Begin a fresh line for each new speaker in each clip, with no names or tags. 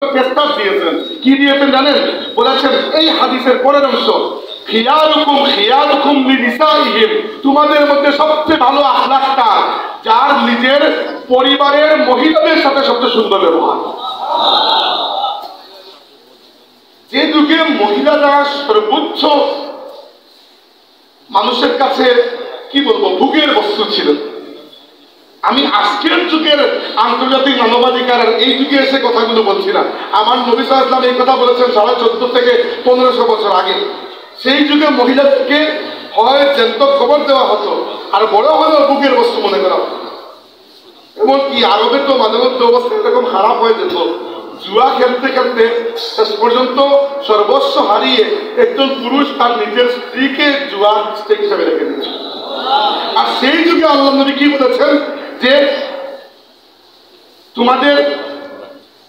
প্রস্তাব দিয়েছেন। কি দিয়েছেন জানেন? বলেছেন এই হাদিসের পরের অংশ, খিয়ারুকুম খিয়ারুকুম লিনিসাইহিম, তোমাদের মধ্যে সবচেয়ে ভালো আখলাক কার? যার নিজের পরিবারের মহিলাদের সাথে সবচেয়ে সুন্দর ব্যবহার। যে যুগে মহিলারা সর্বোচ্চ মানুষের কাছে কি বলবো ভোগের বস্তু ছিল, আমি আজকের যুগের আন্তর্জাতিক মানবাধিকার এই যুগে এসে কথাগুলো বলছি না। আমার নবী সাল্লাল্লাহু আলাইহি ওয়াসাল্লাম এই কথা বলেছেন 1450 থেকে 1500 বছর আগে। সেই যুগে মহিলাদেরকে হয় জ্যান্ত খবর দেওয়া হতো, আর বড় হলেও বুকের বস্তু মনে করা হতো। এমনকি আরবের তো মাঝে মধ্যে অবস্থা এরকম খারাপ হয়ে যেত, জুয়া খেলতে খেলতে শেষ পর্যন্ত সর্বস্ব হারিয়ে একজন পুরুষ তার নিজের স্ত্রীকে জুয়ার স্টেক হিসাবে রেখে দিয়েছে। আর সেই যুগে আল্লাহ নবী কি বলেছেন যে তোমাদের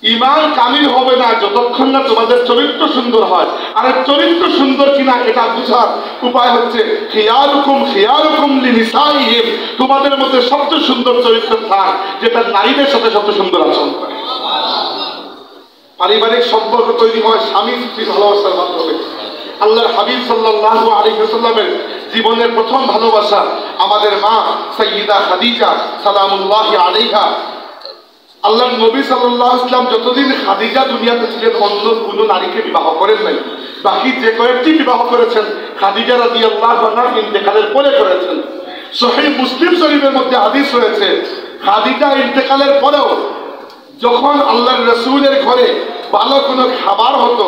ঈমান কামিল হবে না যতক্ষণ না তোমাদের চরিত্র সুন্দর হয়। আর চরিত্র সুন্দর কিনা এটা বোঝার উপায় হচ্ছে খিয়ারুকুম খিয়ারুকুম লিনিসাইহিম, তোমাদের মধ্যে সবচেয়ে সুন্দর চরিত্র থাক যেটা নারীদের সাথে সবচেয়ে সুন্দর আচরণ করে। পারিবারিক সম্পর্ক তৈরি হয় স্বামী স্ত্রীর ভালোবাসার মাধ্যমে। আল্লাহর হাবিব সাল্লাল্লাহু আলাইহি ওয়াসাল্লামের জীবনের প্রথম ভালোবাসা আমাদের মা সাইয়্যিদা খাদিজা সালামুল্লাহি আলাইহা। আল্লাহর নবী সাল্লাল্লাহু আলাইহি ওয়াসাল্লাম যতদিন খাদিজা দুনিয়াতে ছিলেন অন্য কোনো নারীকে বিবাহ করেন নাই। বাকি যে কয়েকটি বিবাহ করেছেন খাদিজা রাদিয়াল্লাহু আনহা ইন্তেকালের পরে করেছেন। সহিহ মুসলিম শরীফের মধ্যে হাদিস রয়েছে, খাদিজা ইন্তেকালের পরেও যখন আল্লাহর রাসূলের ঘরে ভালো কোনো খাবার হতো,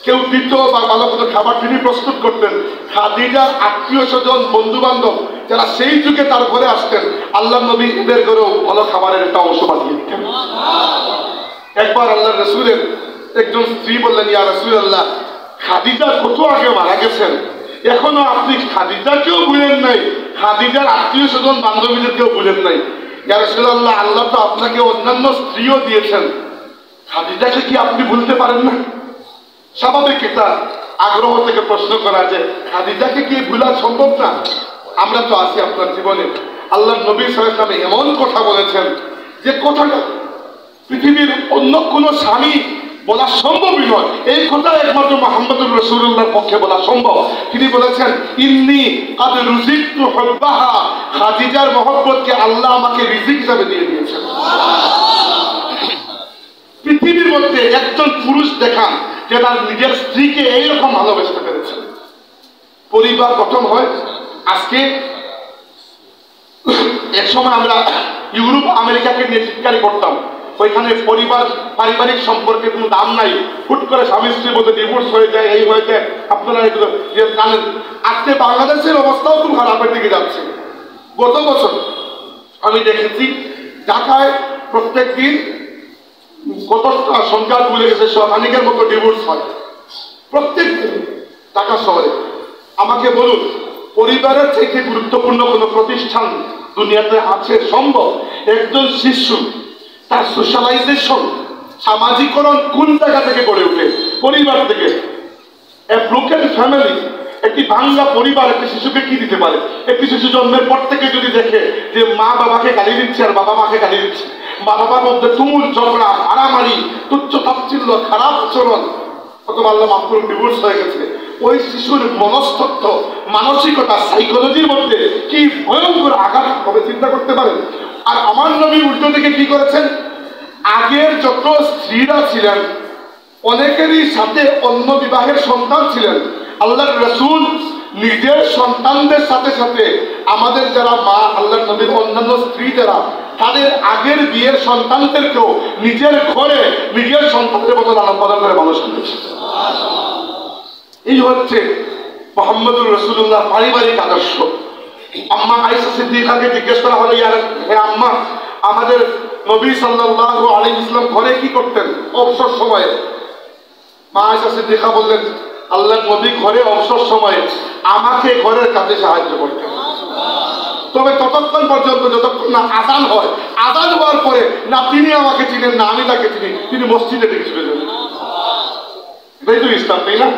কেউ দিত বা ভালো কোনো খাবার তিনি প্রস্তুত করতেন, খাদিজার আত্মীয় স্বজন বন্ধু বান্ধব যারা সেই যুগে তার ঘরে আসতেন, আল্লাহ নবী এদের ঘরেও ভালো খাবারের একটা অংশ বানিয়ে দিতেন। একবার আল্লাহর রাসূলের একজন স্ত্রী বললেন, ইয়া রাসূলুল্লাহ, খাদিজা কত আগে মারা গেছেন, এখনো আপনি খাদিজাকেও ভুলেন নাই, খাদিজার আত্মীয় স্বজন বান্ধবীদেরকেও ভুলেন নাই। ইয়া রাসূলুল্লাহ, আল্লাহ তো আপনাকে অন্যান্য স্ত্রীও দিয়েছেন, খাদিজাকে কি আপনি ভুলতে পারেন না? স্বাভাবিক এটা আগ্রহ থেকে প্রশ্ন করা যে খাদিজাকে কি ভুলা সম্ভব না? আমরা তো আছি আপনার জীবনে। আল্লাহর নবী সাল্লাল্লাহু আলাইহি ওয়াসাল্লাম এমন কথা বলেছেন যে কথাটা পৃথিবীর অন্য কোনো স্বামী বলা সম্ভবই নয়। এই কথা একমাত্র মুহাম্মদুর রাসূলুল্লাহর পক্ষে বলা সম্ভব। তিনি বলেছেন, ইন্নী কাদ রুজিকতু হুব্বাহা, খাদিজার মহব্বতকে আল্লাহ আমাকে রিজিক হিসাবে দিয়ে দিয়েছেন। পৃথিবীর মধ্যে একজন পুরুষ দেখান যে তার নিজের স্ত্রীকে এইরকম ভালোবাসতে পেরেছেন। পরিবার গঠন হয়। আজকে এক সময় আমরা ইউরোপ আমেরিকাকে নিয়ে চিৎকারি করতাম, ওইখানে পরিবার পারিবারিক সম্পর্কে কোনো দাম নাই, হুট করে স্বামী স্ত্রীর মধ্যে ডিভোর্স হয়ে যায়, এই হয়ে যায়। আপনারা এগুলো জানেন। আজকে বাংলাদেশের অবস্থাও খুব খারাপের দিকে যাচ্ছে। গত বছর আমি দেখেছি ঢাকায় প্রত্যেক দিন কতটা সংখ্যা ভুলে গেছে, শতাধিকের মতো ডিভোর্স হয় প্রত্যেক দিন ঢাকা শহরে। আমাকে বলুন, পরিবারের থেকে গুরুত্বপূর্ণ কোনো প্রতিষ্ঠান দুনিয়াতে আছে সম্ভব? একজন শিশু তার সোশ্যালাইজেশন, সামাজিকরণ কোন জায়গা থেকে গড়ে ওঠে? পরিবার থেকে। এ ব্রোকেন ফ্যামিলি, একটি ভাঙ্গা পরিবার একটি শিশুকে কি দিতে পারে? একটি শিশু জন্মের পর থেকে যদি দেখে যে মা বাবাকে গালি দিচ্ছে আর বাবা মাকে গালি দিচ্ছে, মা বাবার মধ্যে তুমুল ঝগড়া, মারামারি, তুচ্ছ তাচ্ছিল্য, খারাপ আচরণ, অথবা আল্লাহ মাফ করুন ডিভোর্স হয়ে গেছে, ওই শিশুর মনস্তত্ত্ব, মানসিকতা, সাইকোলজির মধ্যে কি ভয়ঙ্কর আঘাত হবে চিন্তা করতে পারেন? আর আমার নবী উল্টো দিকে কি করেছেন? আগের যত স্ত্রীরা ছিলেন অনেকেরই সাথে অন্য বিবাহের সন্তান ছিলেন। আল্লাহর রাসূল নিজের সন্তানদের সাথে সাথে আমাদের যারা মা, আল্লাহর নবীর অন্যান্য স্ত্রী যারা, তাদের আগের বিয়ের সন্তানদেরকেও নিজের ঘরে নিজের সন্তানের মতো লালন পালন করে মানুষ করেছে। এই হচ্ছে মুহাম্মদুর রাসূলুল্লাহ পারিবারিক আদর্শ। আম্মা আয়েশা সিদ্দিকাকে জিজ্ঞেস করা হলো, হে আম্মা, আমাদের নবী সাল্লাল্লাহু আলাইহি ওয়াসাল্লাম ঘরে কি করতেন অবসর সময়ে? মা আয়েশা সিদ্দিকা বললেন, আল্লাহর নবী ঘরে অবসর সময়ে আমাকে ঘরের কাজে সাহায্য করতেন। তবে ততক্ষণ পর্যন্ত যতক্ষণ না আযান হয়, আযান হওয়ার পরে না তিনি আমাকে চিনেন না আমি তাকে চিনি, তিনি মসজিদে থেকে চলে যাবেন। এটাই তো ইসলাম, তাই না?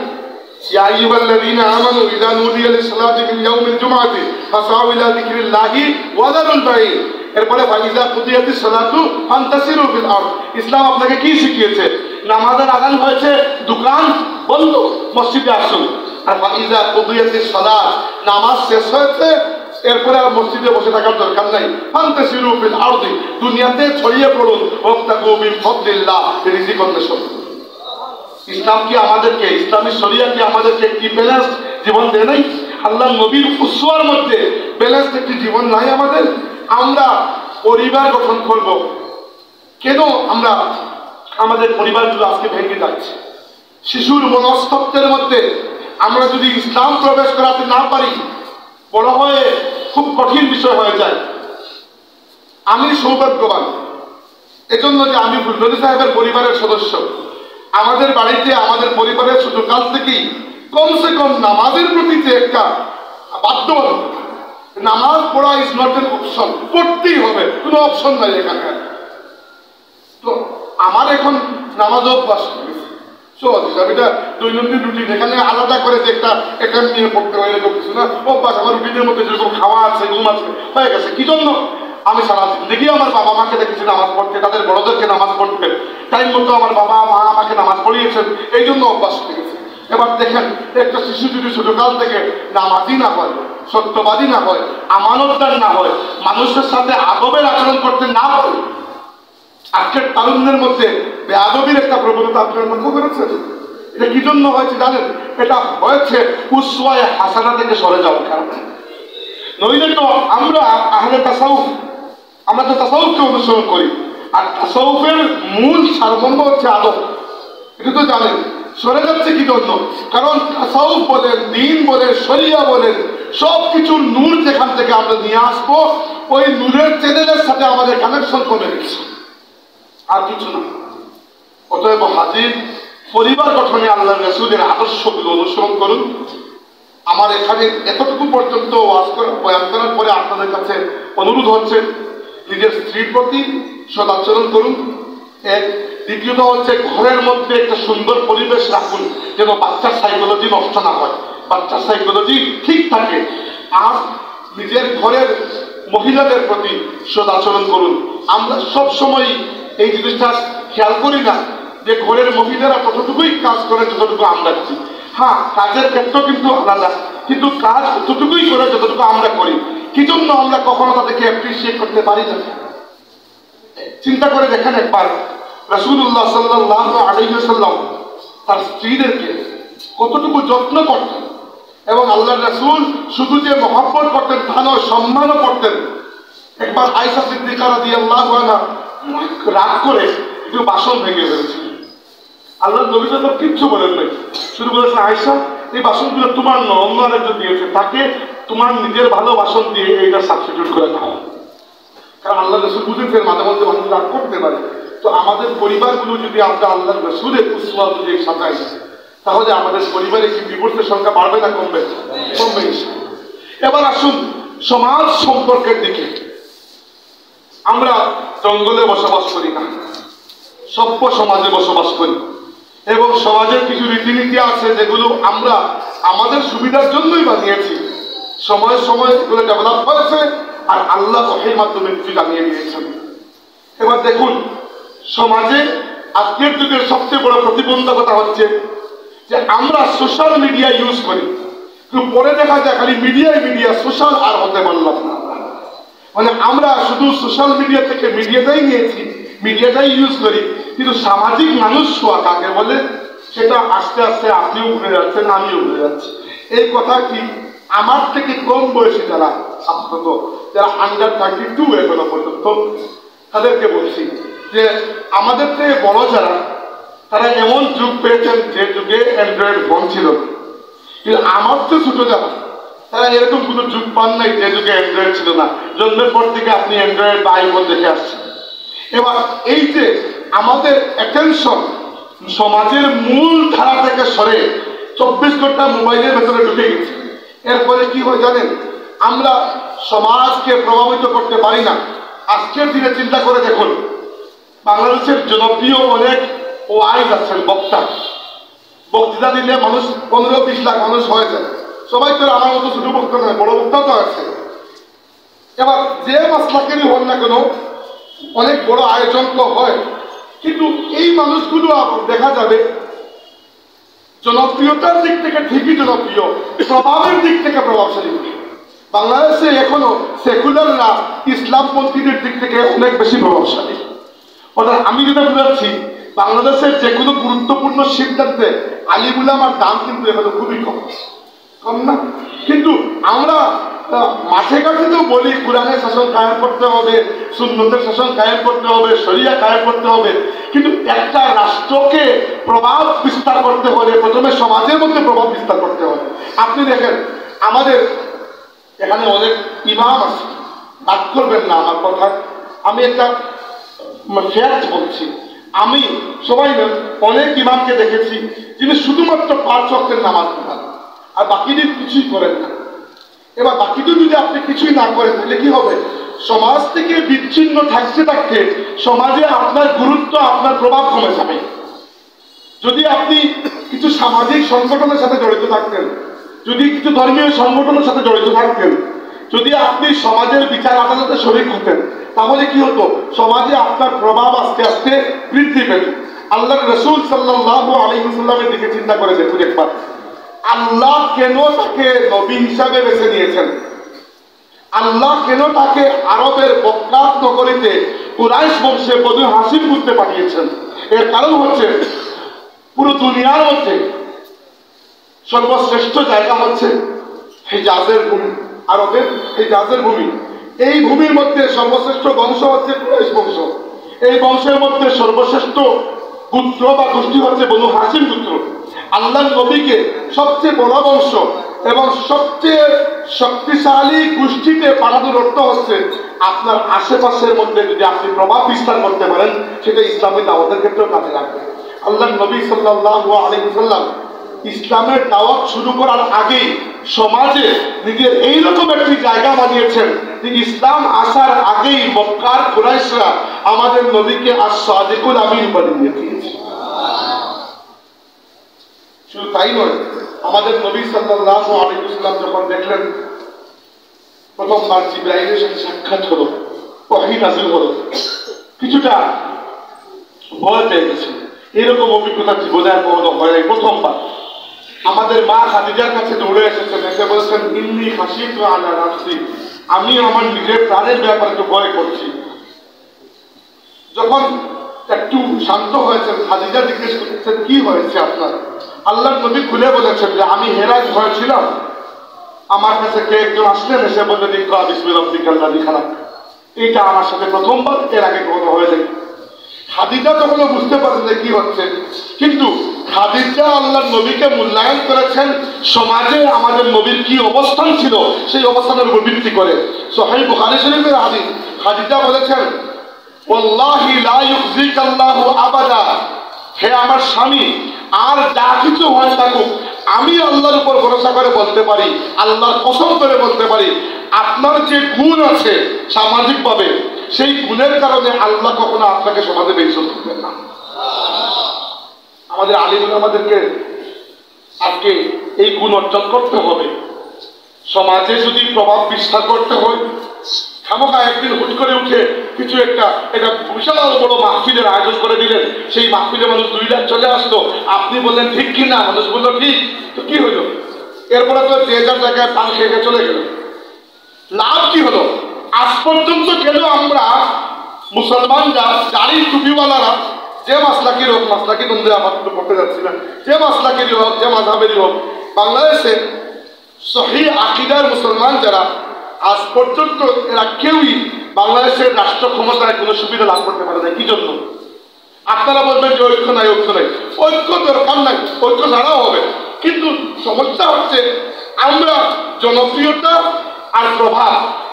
ইয়া আইয়ুহাল্লাযীনা আমানু ইযা নুদিয়া লিস-সালাতি মিন ইয়াউমিল জুমআতি ফাসাউ ইলা যিকরিল্লাহি ওয়া যারুল বাই'আ। এরপরে ফাইজা কুদিয়াতিস সালাতু ফান্তাসিরু ফিল আরদ। ইসলাম আপনাকে কি শিখিয়েছে? নামাজের আযান হয়েছে, দোকান বন্ধ, মসজিদে আসুন। আর ফাইজা কুদিয়াতিস সালাত, নামাজ শেষ হয়েছে, এরপরে আর মসজিদে বসে থাকার দরকার নাই। ফান্তাসিরু ফিল আরদি, দুনিয়াতে ছড়িয়ে পড়ুন। ওয়াবতাগু মিন ফাদলিল্লাহ, রিজিক অন্বেষণ। ইসলাম কি আমাদেরকে, ইসলামী শরিয়া কি আমাদেরকে কি ব্যালেন্স জীবন দেয় নাই? আল্লাহ নবীর উসওয়ার মধ্যে ব্যালেন্স একটি জীবন নাই আমাদের? আমরা পরিবার গঠন করব, কেন আমরা আমাদের পরিবারগুলো আজকে ভেঙে যাচ্ছে? শিশুর মনস্তত্ত্বের মধ্যে আমরা যদি ইসলাম প্রবেশ করাতে না পারি, বড় হয়ে খুব কঠিন বিষয় হয়ে যায়। আমি সৌভাগ্যবান এজন্য যে আমি ফুলতলি সাহেবের পরিবারের সদস্য। আমাদের বাড়িতে, আমাদের পরিবারের ছোট কাল থেকেই কমসে কম নামাজের প্রতি যে একটা বাধ্যবাধকতা, নামাজ পড়া ইজ নট এন অপশন, পড়তেই হবে, কোনো অপশন নাই এখানে। তো আমার এখন নামাজ অভ্যাস সহজ হিসাবে, এটা দৈনন্দিন রুটিন। এখানে আলাদা করে যে একটা অ্যাটেম্প নিয়ে পড়তে হয় এরকম কিছু না, অভ্যাস আমার রুটিনের মধ্যে যেরকম খাওয়া আছে, ঘুম আছে, হয়ে গেছে। কি জন্য? আমি সারা জিন্দগি আমার বাবা মাকে দেখেছি নামাজ পড়তে, তাদের বড়দেরকে নামাজ পড়তে টাইম মতো আমার বাবা মা আমাকে নামাজ পড়িয়েছেন, এই জন্য অভ্যাস হয়ে গেছে। এবার দেখেন, একটা শিশু যদি ছোটকাল থেকে নামাজি না হয়, সত্যবাদী না হয়, আমানতদার না হয়, মানুষের সাথে আদবের আচরণ করতে না পারে, আজকের তারুণ্যের মধ্যে বেয়াদবির একটা প্রবণতা আপনারা লক্ষ্য করেছেন। এটা কি জন্য হয়েছে জানেন? এটা হয়েছে উসওয়ায়ে হাসানা থেকে সরে যাওয়ার কারণে। নইলে তো আমরা আহলে তাসাউফ, আমরা তো তাসাউফকে অনুসরণ করি, আর তাসাউফের মূল সারমর্ম হচ্ছে আদব। এটা তো জানেন। সরে যাচ্ছে কি জন্য? কারণ তাসাউফ বলেন, দ্বীন বলেন, শরিয়া বলেন, সব কিছুর নূর যেখান থেকে আমরা নিয়ে আসবো, ওই নূরের চ্যানেলের সাথে আমাদের কানেকশন কমে গেছে, আর কিছু না। অতএব হাজির, পরিবার গঠনে আল্লাহ রাসূলের আদর্শগুলো অনুসরণ করুন। আমার এখানে এতটুকু পর্যন্ত ওয়াজ বয়ান করার পরে আপনাদের কাছে অনুরোধ হচ্ছে, নিজের স্ত্রীর প্রতি সদাচরণ করুন। এক, দ্বিতীয়ত হচ্ছে ঘরের মধ্যে একটা সুন্দর পরিবেশ রাখুন, যেন বাচ্চার সাইকোলজি নষ্ট না হয়, বাচ্চার সাইকোলজি ঠিক থাকে। আর নিজের ঘরের মহিলাদের প্রতি সদাচরণ করুন। আমরা সব সময় এই জিনিসটা খেয়াল করি না যে ঘরের মহিলারা ততটুকুই কাজ করে যতটুকু আমরা করি। হ্যাঁ, কাজের ক্ষেত্র কিন্তু আলাদা, কিন্তু কাজ ততটুকুই করে যতটুকু আমরা করি। কি জন্য আমরা কখনো তাদেরকে অ্যাপ্রিসিয়েট করতে পারি না? চিন্তা করে দেখেন একবার, রাসূলুল্লাহ সাল্লাল্লাহু আলাইহি ওয়াসাল্লাম তার স্ত্রীদেরকে কতটুকু যত্ন করতেন, এবং আল্লাহ রাসূল শুধু যে মহব্বত করতেন তা নয়, সম্মানও করতেন। একবার আয়েশা সিদ্দিকা রাদিয়াল্লাহু আনহা রাগ করে একটু বাসন ভেঙে ফেলেছিল। আল্লাহ নবী সাল্লাল্লাহু কিচ্ছু বলেন নাই, শুধু বলেছেন, আয়েশা এই বাসনগুলো তোমার নয়, অন্য আরেকজন দিয়েছে, তাকে তোমার নিজের ভালো বাসন দিয়ে এইটা সাবস্টিটিউট করে দাও। কারণ আল্লাহ রাসূল বুঝেছেন মাঝে মধ্যে মানুষ রাগ করতে পারে। তো আমাদের পরিবারগুলো যদি আমরা আল্লাহ রাসূলের উসওয়া যদি সাজাই, তাহলে আমাদের পরিবারে কি ডিভোর্সের সংখ্যা বাড়বে না কমবে? কমবে। এবার আসুন সমাজ সম্পর্কের দিকে। আমরা জঙ্গলে বসবাস করি না, সভ্য সমাজে বসবাস করি, এবং সমাজের কিছু রীতিনীতি আছে যেগুলো আমরা আমাদের সুবিধার জন্যই বানিয়েছি। সময়ে সময়ে এগুলো ডেভেলপ হয়েছে, আর আল্লাহ ওহীর মাধ্যমে কিছু জানিয়ে দিয়েছেন। এবার দেখুন, সমাজে আজকের যুগের সবচেয়ে বড় প্রতিবন্ধকতা হচ্ছে যে আমরা সোশ্যাল মিডিয়া ইউজ করি, কিন্তু পরে দেখা যায় খালি মিডিয়া সোশ্যাল আর হতে পারলাম না। মানে আমরা শুধু সোশ্যাল মিডিয়া থেকে মিডিয়াটাই নিয়েছি, মিডিয়াটাই ইউজ করি, কিন্তু সামাজিক মানুষ হওয়া কাকে বলে সেটা আস্তে আস্তে আপনিও ভুলে যাচ্ছেন, আমিও ভুলে যাচ্ছি। এই কথা কি আমার থেকে কম বয়সী যারা আপাতত, যারা আন্ডার 32 এখনো পর্যন্ত, তাদেরকে বলছি যে আমাদের থেকে বড় যারা, তারা এমন যুগ পেয়েছেন যে যুগে অ্যান্ড্রয়েড ফোন ছিল না। কিন্তু আমার তো ছোট যারা, তারা এরকম কোনো যুগ পান নাই যে যুগে অ্যান্ড্রয়েড ছিল না। জন্মের পর থেকে আপনি অ্যান্ড্রয়েড বা আইফোন দেখে আসছেন। এবার এই যে আমাদের অ্যাটেনশন সমাজের মূল ধারা থেকে সরে 24 ঘন্টা মোবাইলের ভেতরে ঢুকে গেছে, এর ফলে কি হয় জানেন? আমরা সমাজকে প্রভাবিত করতে পারি না। আজকের দিনে চিন্তা করে দেখুন, বাংলাদেশের জনপ্রিয় অনেক ওয়াইজ আছেন, বক্তৃতা দিলে মানুষ 15-20 লাখ মানুষ হয়ে যায়। সবাই তো আমার মতো ছোট বক্তা নয়, বড় বক্তাও তো আছে। এবার যে মাসলাকেরই হোক না কেন, অনেক বড় আয়োজন তো হয়, কিন্তু এই মানুষগুলো দেখা যাবে জনপ্রিয়তার দিক থেকে ঠিকই জনপ্রিয়, প্রভাবের দিক থেকে প্রভাবশালী। বাংলাদেশে এখনো সেকুলাররা ইসলামপন্থীদের দিক থেকে অনেক বেশি প্রভাবশালী। অর্থাৎ আমি যেটা বুঝাচ্ছি, বাংলাদেশের যে কোনো গুরুত্বপূর্ণ সিদ্ধান্তে আলিম উলামার দাম কিন্তু এখনো খুবই কম না। কিন্তু আমরা মাঠে ঘাটে তো বলি কোরআনের শাসন কায়েম করতে হবে, সুন্নতের শাসন কায়েম করতে হবে, শরিয়া কায়েম করতে হবে, কিন্তু একটা রাষ্ট্রকে প্রভাব বিস্তার করতে হলে প্রথমে সমাজের মধ্যে প্রভাব বিস্তার করতে হবে। আপনি দেখেন আমাদের এখানে অনেক ইমাম আছে, বাদ করবেন না আমার কথা, আমি একটা ফ্যাক্ট বলছি। আমি সবাই অনেক ইমামকে দেখেছি যিনি শুধুমাত্র 5 ওয়াক্তের নামাজ পড়েন আর বাকিদের কিছুই করেন না। এবার বাকিদের যদি আপনি কিছুই না করেন তাহলে কি হবে? সমাজ থেকে বিচ্ছিন্ন থাকতে থাকতে সমাজে আপনার গুরুত্ব, আপনার প্রভাব কমে যাবে। যদি আপনি কিছু সামাজিক সংগঠনের সাথে জড়িত থাকতেন, যদি কিছু ধর্মীয় সংগঠনের সাথে জড়িত থাকতেন, যদি আপনি সমাজের বিচার আদালতে শরীক হতেন, তাহলে কি হতো? সমাজে আপনার প্রভাব আস্তে আস্তে বৃদ্ধি পেত। আল্লাহ রাসূল সাল্লাল্লাহু আলাইহি ওয়াসাল্লামের দিকে চিন্তা করে দেখুন একবার, আল্লাহ কেন তাকে নবী হিসাবে বেছে নিয়েছেন? আল্লাহ কেন তাকে আরবের বকরাত নগরীতে কুরাইশ বংশে বনু হাশিম করতে পাঠিয়েছেন? এর কারণ হচ্ছে পুরো দুনিয়ার মধ্যে সর্বশ্রেষ্ঠ জায়গা হচ্ছে হিজাজের ভূমি, আরবের হিজাজের ভূমি। এই ভূমির মধ্যে সর্বশ্রেষ্ঠ বংশ হচ্ছে কুরাইশ বংশ। এই বংশের মধ্যে সর্বশ্রেষ্ঠ পুত্র বা গোষ্ঠী হচ্ছে বনু হাশিম পুত্র। আল্লাহ নবীকে সবচেয়ে বড় বংশ এবং সবচেয়ে শক্তিশালী গোষ্ঠীতে পাঠানোর অর্থ হচ্ছে আপনার আশেপাশের মধ্যে যদি আপনি প্রভাব বিস্তার করতে পারেন, সেটা ইসলামী দাওয়াতের ক্ষেত্রেও কাজে লাগবে। আল্লাহ নবী সাল্লাল্লাহু আলাইহি ওয়াসাল্লাম ইসলামের দাওয়াত শুরু করার আগেই সমাজে নিজের এইরকম একটি জায়গা বানিয়েছেন যে ইসলাম আসার আগেই মক্কার কুরাইশরা আমাদের নবীকে আস-সাদিকুল আমিন উপাধি দিয়ে দিয়েছে। শুধু তাই নয়, আমাদের নবী সাল্লাল্লাহু আলাইহি ওয়াসাল্লাম যখন দেখলেন প্রথমবার জিবরাইলের সাথে সাক্ষাৎ হলো, ওহী নাযিল হলো, কিছুটা ভয় পেয়ে গেছে। এরকম অভিজ্ঞতা জীবনে আর কখনো হয় নাই, প্রথমবার। আমাদের মা খাদিজার কাছে দৌড়ে এসেছেন, এসে বলেছেন ইন্নী খাশিতু আলা নাফসি, আমি আমার নিজের প্রাণের ব্যাপারে একটু ভয় করছি। যখন একটু শান্ত হয়েছেন, খাদিজা জিজ্ঞেস করতেছেন কি হয়েছে আপনার? আল্লাহর নবী খুলে বলেছেন যে আমি হেরায় ভয় ছিলাম, আমার কাছে কে একজন আসলেন, এসে বললেন ইকরা বিসমি রাব্বিকাল্লাযী খালাক। এটা আমার সাথে প্রথমবার, এর আগে কখনো হয়েছে। খাদিজা তখনও বুঝতে পারেন যে কি হচ্ছে, কিন্তু খাদিজা আল্লাহর নবীকে মূল্যায়ন করেছেন সমাজে আমাদের নবীর কি অবস্থান ছিল সেই অবস্থানের উপর ভিত্তি করে। সহিহ বুখারী শরীফের হাদিস, খাদিজা বলেছেন ওয়াল্লাহি লা ইউখজিকাল্লাহু আবাদা, হে আমার স্বামী, আর যা কিছু হয় থাকুক আমি আল্লাহর উপর ভরসা করে বলতে পারি, আল্লাহর কসম করে বলতে পারি, আপনার যে গুণ আছে সামাজিকভাবে, সেই গুণের কারণে আল্লাহ কখনো আপনাকে সমাজে বেইজ্জত করবেন না। আমাদের আলিমরা আমাদেরকে আজকে এই গুণ অর্জন করতে হবে। সমাজে যদি প্রভাব বিস্তার করতে হয়, খামোখা একদিন হুট করে উঠে কিছু একটা বিশাল বড় মাহফিলের আয়োজন করে দিলেন, সেই মাহফিলে মানুষ 2 লাখ চলে আসতো, আপনি বললেন ঠিক কিনা, মানুষ বললো ঠিক, তো কি হইল? এরপরে তো যে যার জায়গায় পান খেয়ে চলে গেল, লাভ কি হলো? আজ পর্যন্ত কেন আমরা মুসলমানরা দাড়ি টুপিওয়ালারা যে মাসলাকির হোক, মাসলাকি বন্ধু আমার করতে যাচ্ছি না, যে মাসলাকিরই হোক, যে মাযহাবেরই হোক, বাংলাদেশে সহিহ আকীদার মুসলমান যারা আজ পর্যন্ত এরা কেউই বাংলাদেশের রাষ্ট্র ক্ষমতায় কোনো সুবিধা লাভ করতে পারে না। কি জন্য? আপনারা বলবেন যে ঐক্য নাই, ঐক্য নাই, ঐক্য দরকার নাই, ঐক্য ছাড়াও হবে। কিন্তু সমস্যা হচ্ছে আমরা জনপ্রিয়তা আর প্রভাব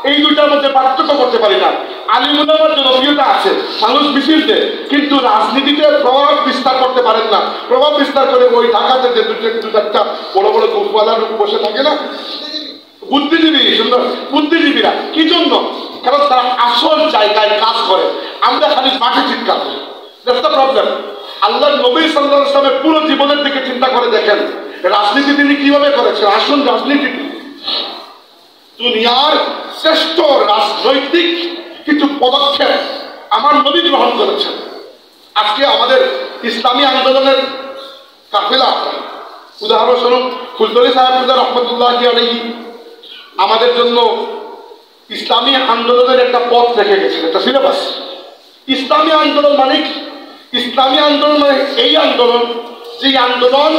এই দুটার মধ্যে পার্থক্য করতে পারি না। আলিম উলামার জনপ্রিয়তা আছে, মানুষ মিছিল দেয়, কিন্তু রাজনীতিতে প্রভাব বিস্তার করতে পারেন না। প্রভাব বিস্তার করে ওই ঢাকাতে যে 2-4টা বড় বড় গুফওয়ালার বসে থাকে না, বুদ্ধিজীবী, সুন্দর বুদ্ধিজীবীরা। কি জন্য? কারণ তারা আসল জায়গায় কাজ করে, আমরা খালি মাঠে চিৎকার করি। That's the problem. আল্লাহ নবী সাল্লাল্লাহু আলাইহি ওয়াসাল্লামের পুরো জীবনের দিকে চিন্তা করে দেখেন, রাজনীতি তিনি কিভাবে করেছেন। আসুন রাজনীতি, দুনিয়ার শ্রেষ্ঠ রাজনৈতিক কিছু পদক্ষেপ আমার নবী গ্রহণ করেছেন। আজকে আমাদের ইসলামী আন্দোলনের কাফেলা, উদাহরণস্বরূপ ফুলতলি সাহেব রহমতুল্লাহ আলাইহি আমাদের জন্য ইসলামী আন্দোলনের একটা পথ রেখে গেছেন, একটা সিলেবাস। ইসলামী আন্দোলন মানে কি? ইসলামী আন্দোলন মানে এই আন্দোলন, যে আন্দোলন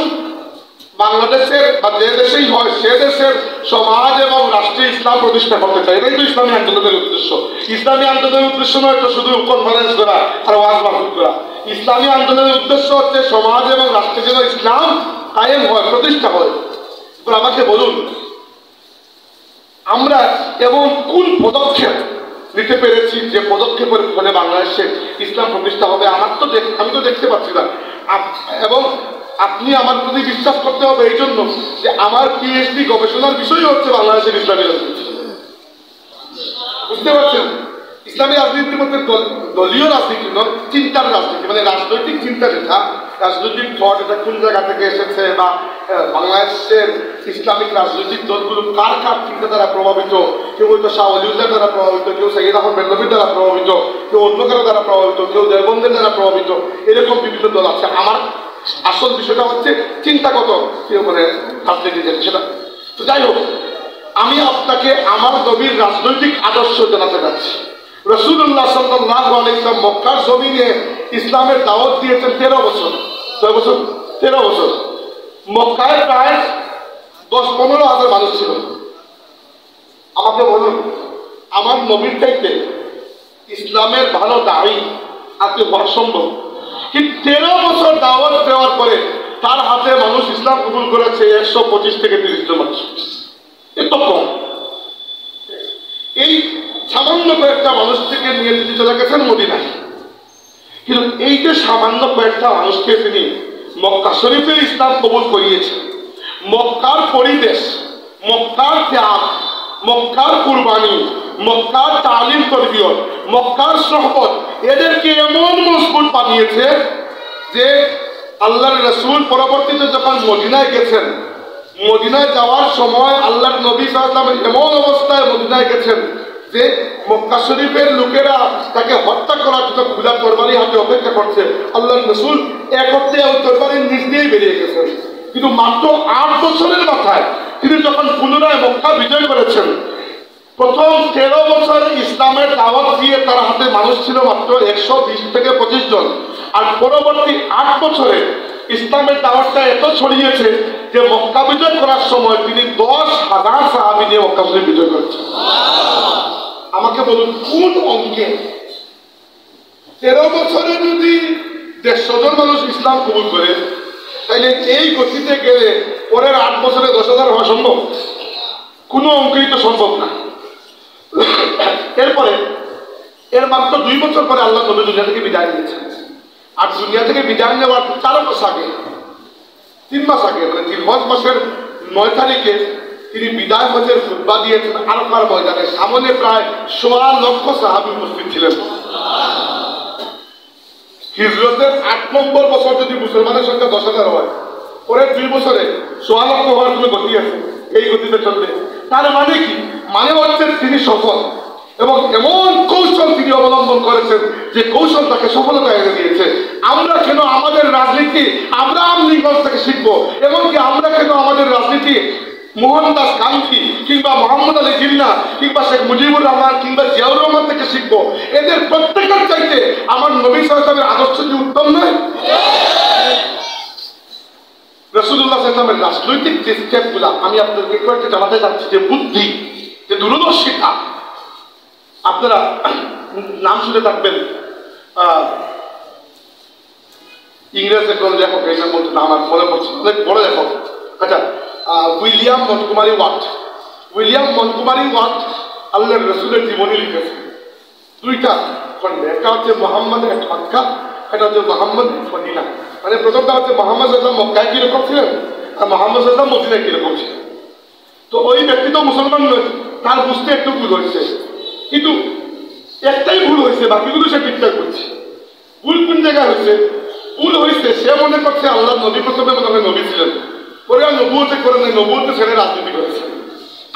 বাংলাদেশের বা যে দেশেই হয় সে দেশের সমাজ এবং রাষ্ট্রে ইসলাম প্রতিষ্ঠা করতে চায়। এটাই তো ইসলামী আন্দোলনের উদ্দেশ্য। ইসলামী আন্দোলনের উদ্দেশ্য নয় তো শুধু কনফারেন্স করা আর ওয়াজ মাহফিল করা। ইসলামী আন্দোলনের উদ্দেশ্য হচ্ছে সমাজ এবং রাষ্ট্রে যেন ইসলাম কায়েম হয়, প্রতিষ্ঠা হয়। আমাকে বলুন, আমরা এমন কোন পদক্ষেপ নিতে পেরেছি যে পদক্ষেপের ফলে বাংলাদেশে ইসলাম প্রতিষ্ঠা হবে? আমি তো দেখতে পাচ্ছি না। এবং আপনি আমার প্রতি বিশ্বাস করতে হবে এই জন্য যে আমার পিএইচডি গবেষণার বিষয় হচ্ছে বাংলাদেশের ইসলামী রাজনীতি। বুঝতে পারছেন? ইসলামী রাজনীতির মধ্যে দলীয় রাজনীতি নয়, চিন্তার রাজনীতি, মানে রাজনৈতিক চিন্তা যেটা, রাজনৈতিক ভোট এটা কোন জায়গা থেকে এসেছে, বা বাংলাদেশের ইসলামিক রাজনৈতিক দলগুলো কার কার চিন্তা দ্বারা প্রভাবিত। কেউ হয়তো শাহ ওয়ালিউল্লাহর দ্বারা প্রভাবিত, কেউ সৈয়দ আহমদ বেরলভীর দ্বারা প্রভাবিত, কেউ অন্য কারো দ্বারা প্রভাবিত, কেউ দেওবন্দের দ্বারা প্রভাবিত, এরকম বিভিন্ন দল আছে। আমার আসল বিষয়টা হচ্ছে চিন্তাগত মানে রাজনীতি যেটা, সেটা তো যাই হোক, আমি আপনাকে আমার নবীর রাজনৈতিক আদর্শ জানাতে যাচ্ছি। রাসূলুল্লাহ সাল্লাল্লাহু আলাইহি ওয়াসাল্লাম মক্কার জমিনে ইসলামের দাওয়াত দিয়েছেন 13 বছর। 6 বছর, 13 বছর। মক্কায় প্রায় 10-15 হাজার মানুষ ছিল। আমাকে বলুন, আমার নবীর চাইতে ইসলামের ভালো দায়ী আপনি হওয়া সম্ভব? কিন্তু 13 বছর দাওয়াত দেওয়ার পরে তার হাতে মানুষ ইসলাম কবুল করেছে 125 থেকে 30 জন মানুষ। এত কম। এই সামান্য কয়েকটা মানুষ থেকে নিয়ে তিনি চলে গেছেন মদিনায়। কিন্তু এই যে সামান্য কয়েকটা মানুষকে তিনি মক্কা শরীফে ইসলাম কবুল করিয়েছেন, মক্কার পরিবেশ, মক্কার ত্যাগ, মক্কার কুরবানি, মক্কার তালিম তরবিয়ত, মক্কার সোহবত এদেরকে এমন মজবুত বানিয়েছে যে আল্লাহর রাসূল পরবর্তীতে যখন মদিনায় গেছেন, মদিনায় যাওয়ার সময় আল্লাহর নবী সাল্লাল্লাহু আলাইহি ওয়াসাল্লাম এমন অবস্থায় মদিনায় গেছেন যে মক্কা শরীফের লোকেরা তাকে হত্যা করার জন্য খোলা তরবারি হাতে অপেক্ষা করছে। আল্লাহর রাসূল এক অর্থে ওই তরবারির নিচ দিয়েই বেরিয়ে গেছেন। কিন্তু মাত্র 8 বছরের মাথায় তিনি যখন পুনরায় মক্কা বিজয় করেছেন, প্রথম 13 বছরে ইসলামের দাওয়াত দিয়ে তার হাতে মানুষ ছিল মাত্র 120 থেকে 25 জন। আর পরবর্তী 8 বছরে ইসলামের দাওয়াতটা এত ছড়িয়েছে যে মক্কা বিজয় করার সময় তিনি 10,000 সাহাবী নিয়ে মক্কা শরীফ বিজয় করেছেন। আমাকে বলুন, কোন অঙ্কে 13 বছরে যদি 150 জন মানুষ ইসলাম কবুল করে, তাইলে এই গতিতে গেলে পরের 8 বছরে 10,000 হওয়া সম্ভব? কোনো অঙ্কেই তো সম্ভব না। এরপরে এর মাত্র 2 বছর পরে আল্লাহ নবী দুনিয়া থেকে বিদায় নিয়েছেন। আর দুনিয়া থেকে বিদায় নেওয়ার 4 মাস আগে, 3 মাস আগে, মানে জিলহজ মাসের 9 তারিখে তিনি বিদায় হজের খুতবা দিয়েছেন আরাফার ময়দানে। সামনে প্রায় 1.25 লক্ষ সাহাবী উপস্থিত ছিলেন। হিজরতের 8 নম্বর বছর যদি মুসলমানের সংখ্যা 10,000 হয়, পরের 2 বছরে 1.25 লক্ষ হওয়ার কোনো গতি আছে? এই গতিতে চলবে। তার মানে কি? মানে হচ্ছে তিনি সফল, এবং এমন কৌশল তিনি অবলম্বন করেছেন যে কৌশল তাকে সফলতা এনে দিয়েছে। আমরা কেন আমাদের রাজনীতি আব্রাহাম লিঙ্কন থেকে শিখবো? এমনকি আমরা কেন আমাদের রাজনীতি মোহনদাস গান্ধী কিংবা মোহাম্মদ আলী জিন্নাহ কিংবা শেখ মুজিবুর রহমান কিংবা জিয়াউর রহমান থেকে শিখবো? এদের প্রত্যেকের চাইতে আমার নবী সাল্লাল্লাহু আলাইহি ওয়াসাল্লামের আদর্শ কি উত্তম নয়? রাসূলুল্লাহ সাল্লাল্লাহু আলাইহি ওয়াসাল্লামের রাজনৈতিক যে স্টেপগুলা আমি আপনাদেরকে কয়েকটা জানাতে চাচ্ছি, যে বুদ্ধি, যে দূরদর্শিতা। আপনারা নাম শুনে থাকবেন, ইংরেজ একজন লেখক, এটার মধ্যে নাম আর মনে পড়ছে, অনেক বড় লেখক। আচ্ছা, William Montgomery Watt. William Montgomery Watt আল্লাহর রাসূলের জীবনী লিখেছেন 2টা খণ্ডে। একটা হচ্ছে মুহাম্মাদের মক্কা, একটা হচ্ছে মুহাম্মদ মদিনা। মানে প্রথমটা হচ্ছে মুহাম্মদ সাল্লাল্লাহু আলাইহি ওয়াসাল্লাম মক্কায় কিরকম ছিলেন আর মুহাম্মদ সাল্লাল্লাহু আলাইহি ওয়াসাল্লাম মদিনায় কিরকম ছিলেন। তো ওই ব্যক্তি তো মুসলমান নয়, তার বুঝতে একটু ভুল হয়েছে, কিন্তু একটাই ভুল হয়েছে, বাকিগুলো সে ঠিকঠাক করছে। ভুল কোন জায়গায় হয়েছে? ভুল হয়েছে সে মনে করছে আল্লাহ নবী প্রথমে মনে হয় নবী ছিলেন, পরে আর নবুয়তে করে নাই, নবুয়তে ছেড়ে রাজনীতি করেছে।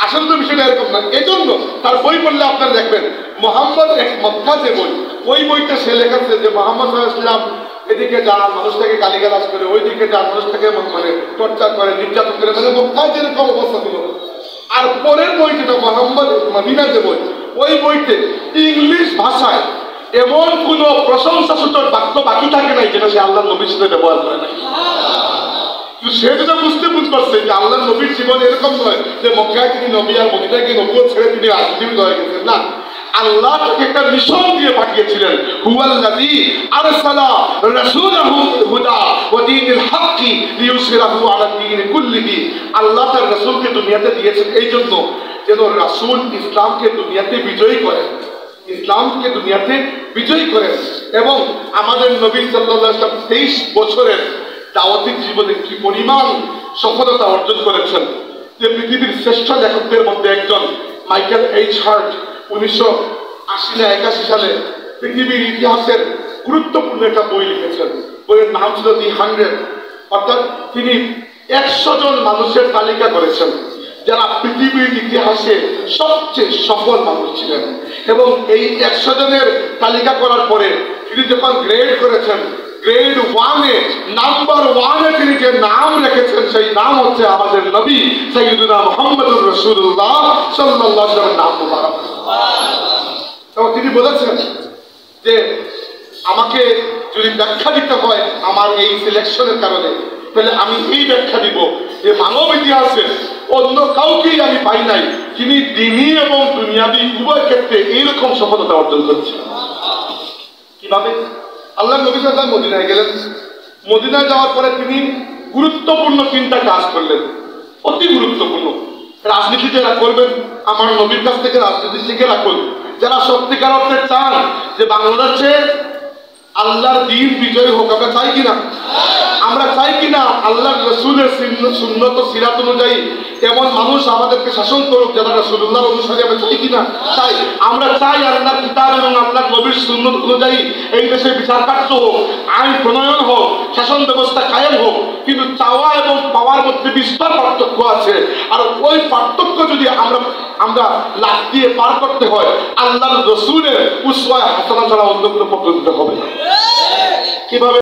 আসলে তো বিষয়টা এরকম না। এই জন্য তার বই পড়লে আপনারা দেখবেন মুহাম্মদ এক মক্কা যে বই, ওই বইটা সে লেখাচ্ছে যে মুহাম্মদ সাল্লাল্লাহু আলাইহি ওয়াসাল্লাম এদিকে যান মানুষটাকে গালিগালাজ করে, ওইদিকে যান মানুষটাকে মানে টর্চার করে, নির্যাতন করে, মানে মক্কায় যেরকম অবস্থা ছিল। আর পরের বই যেটা মোহাম্মদ মদিনা যে বই, ওই বইতে ইংলিশ ভাষায় এমন কোন প্রশংসাসূচক বাক্য বাকি থাকে নাই যেটা সে আল্লাহ নবীর সাথে ব্যবহার করে নাই। সে যেটা বুঝতে পারছে যে আল্লাহ নবীর জীবন এরকম নয় যে মক্কায় তিনি নবী আর মদিনায় গিয়ে নবুয়ত ছেড়ে তিনি রাজনীতি হয়ে গেছেন, না, আল্লাহ তাকে একটা মিশন দিয়ে পাঠিয়েছিলেন। হুয়াল্লাযী আরসালা রাসূলাহু বিল হুদা ওয়া দীনিল হাক্কি লিইয়ুযহিরাহু আলা দীনি কুল্লিহি। আল্লাহ তার রাসূলকে দুনিয়াতে দিয়েছেন এই জন্য যেন রাসূল ইসলামকে দুনিয়াতে বিজয়ী করেন, ইসলামকে দুনিয়াতে বিজয়ী করেন। এবং আমাদের নবী সাল্লাল্লাহু আলাইহি ওয়াসাল্লাম 23 বছরের দাওয়াতি জীবনে কি পরিমাণ সফলতা অর্জন করেছেন, যে পৃথিবীর শ্রেষ্ঠ লেখকদের মধ্যে একজন মাইকেল এইচ হার্ট 1980 না 81 সালে পৃথিবীর ইতিহাসের গুরুত্বপূর্ণ একটা বই লিখেছেন। বইয়ের নাম ছিল দি 100। অর্থাৎ তিনি 100 জন মানুষের তালিকা করেছেন যারা পৃথিবীর ইতিহাসে সবচেয়ে সফল মানুষ ছিলেন। এবং এই 100 জনের তালিকা করার পরে তিনি যখন গ্রেড করেছেন, গ্রেড 1-এ নাম্বার 1-এ তিনি যে নাম রেখেছেন সেই নাম হচ্ছে আমাদের নবী সাইয়্যিদুনা মুহাম্মদুর রাসূলুল্লাহ সাল্লাল্লাহু আলাইহি ওয়াসাল্লামের নাম মুবারক। এবং তিনি বলেছেন যে আমাকে যদি ব্যাখ্যা দিতে হয় আমার এই সিলেকশনের কারণে, তাহলে আমি এই ব্যাখ্যা দিব যে মানব ইতিহাসে অন্য কাউকেই আমি পাই নাই যিনি দ্বীনি এবং দুনিয়াবি উভয় ক্ষেত্রে এইরকম সফলতা অর্জন করেছেন। কিভাবে? আল্লাহ নবী সাল্লাল্লাহু আলাইহি ওয়াসাল্লাম মদিনায় গেলেন। মদিনায় যাওয়ার পরে তিনি গুরুত্বপূর্ণ 3টা কাজ করলেন, অতি গুরুত্বপূর্ণ। রাজনীতি যারা করবেন আমার নবীর কাছ থেকে রাজনীতি শিখে রাখুন। যারা সত্যিকার অর্থে চান যে বাংলাদেশে আল্লাহর দ্বীন বিজয় হোক, আমরা চাই কিনা? আমরা চাই কিনা আল্লাহর রাসূলের সুন্নত সিরাত অনুযায়ী এমন মানুষ আমাদেরকে শাসন করুক যারা রাসূলুল্লাহর অনুসারী? আমরা চাই কিনা? চাই। আমরা চাই আল্লাহর কিতাব এবং আল্লাহর নবীর সুন্নত অনুযায়ী এই দেশে বিচার কার্য হোক, আইন প্রণয়ন হোক, শাসন ব্যবস্থা কায়েম হোক। কিন্তু চাওয়া এবং পাওয়ার মধ্যে বিস্তর পার্থক্য আছে। আর ওই পার্থক্য যদি আমরা লাফ দিয়ে পার করতে হয়, আল্লাহর রাসূলের উসওয়া হাসানা ছাড়া অন্য কোনো পদ্ধতি হবে না। কিভাবে?